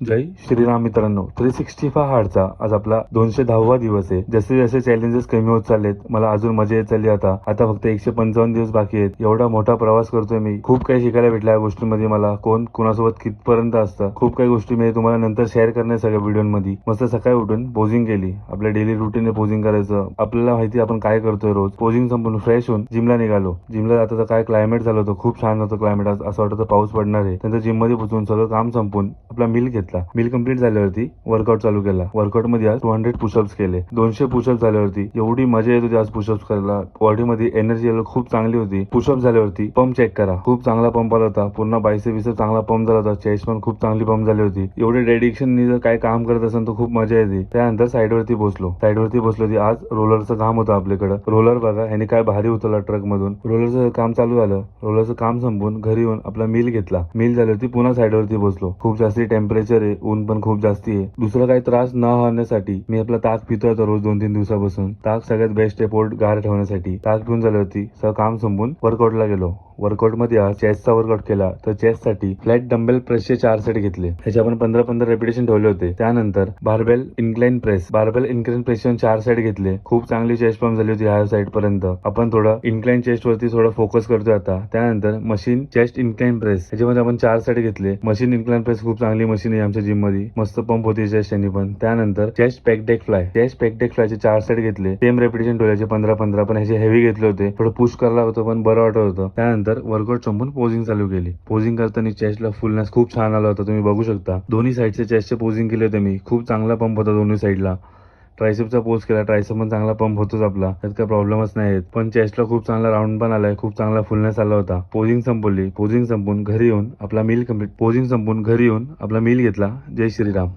जय श्रीराम मित्रांनो, 365 हार्डचा आज आपला 210वा दिवस आहे. जसे जसे चॅलेंजेस कमी होत चाललेत, मला अजून मजा येत चालली. आता फक्त 155 दिवस बाकी आहेत. एवढा मोठा प्रवास करतोय मी. खूप काही शिकायला भेटलं या गोष्टींमध्ये मला. कोण कुणासोबत कितपर्यंत असतं, खूप काही गोष्टी मी तुम्हाला नंतर शेअर करणार सगळ्या व्हिडिओमध्ये. मस्त सकाळी उठून पोजिंग केली. आपल्या डेली रुटीनने पोजिंग करायचं. आपल्याला माहिती आपण काय करतोय रोज. पोजिंग संपून फ्रेश होऊन जिमला निघालो. जिमला जाता तर काय क्लायमेट झालं होतं, खूप छान होतं क्लायमेट. असं वाटतं पाऊस पडणार आहे. नंतर जिम मध्ये पोहोचून सगळं काम संपून आपला मील घेतला. मील कंप्लीट झाल्यावरती वर्कआउट चालू केला. वर्कआउट मध्ये आज 200 पुशअप्स केले. 200 पुशअप्स झाल्यावरती एवढी मजा येत होती आज पुशअप्स करायला. बॉडी मध्ये एनर्जी लेवल खूप चांगली होती. पुशअप झाल्यावरती पंप चेक करा, खूप चांगला पंप आला होता. पूर्ण बायसेप बिसेप चांगला पंप झाला होता. चेस्ट पण खूप चांगली पंप झाली होती. एवढे डेडिकेशननी जर काय काम करत असेल तर खूप मजा येते. त्यानंतर साईडवरती बसलो. ती आज रोलरचं काम होतं आपल्याकडं. रोलर बघा ह्याने काय भारी उतरला ट्रक मधून. रोलरचं काम चालू झालं. रोलरचं काम संपून घरी येऊन आपला मील घेतला. मील झाल्यावरती पुन्हा साईडवरती बसलो. खूप जास्ती टेम्परेचर आहे, ऊन पण खूप जास्ती आहे. दुसरा काही त्रास न होण्यासाठी मी आपला ताक पितोय आता रोज 2-3 दिवसापासून. ताक सगळ्यात बेस्ट आहे पोट गार ठेवण्यासाठी. ताक पिऊन झाल्यावरती सगळं काम संपून वर्कआउटला गेलो. वर्कआउट मध्ये आज चेस्टचा वर्कआउट केला. तर चेस्ट साठी फ्लॅट डंबेल प्रेसचे 4 सेट घेतले. ह्याचे आपण 15-15 रेपिटेशन ठेवले होते. त्यानंतर बारबेल इन्क्लाइन प्रेसचे 4 सेट घेतले. खूप चांगली चेस्ट पंप झाली होती ह्या साईड पर्यंत. आपण थोडं इन्क्लाइन चेस्ट वरती थोडं फोकस करतोय आता. त्यानंतर मशीन चेस्ट इन्क्लाइन प्रेस ह्याच्यामध्ये आपण 4 सेट घेतले. मशीन इन्क्लाइन प्रेस खूप चांगली मशीन आहे आमच्या जिम मध्ये. मस्त पंप होती चेस्ट यांनी पण. त्यानंतर चेस्ट पेक डेक फ्लायचे 4 सेट घेतले. सेम रेपिटेशन ठेवल्याचे 15-15, पण ह्याचे हेवी घेतले होते. थोडं पुश करायला होतं पण बरं वाटत होतं. त्यानंतर वर्कआउट संपून पोजिंग चालू केली. पोजिंग करताना चेस्टला फुलनेस खूप छान आला होता, तुम्ही बघू शकता. दोन्ही साईडचे चेस्टचे पोजिंग केले होते मी. खूप चांगला पंप होता दोन्ही साईडला. ट्रायसेपचा पोज केला. ट्रायसेप पण चांगला पंप होतोच आपला, त्यात काही प्रॉब्लेमच नाही. पण चेस्टला खूप चांगला राऊंड पण आलाय, खूप चांगला फुलनेस आला होता. पोजिंग संपवली. पोजिंग संपून घरी येऊन आपला मील घेतला. जय श्रीराम.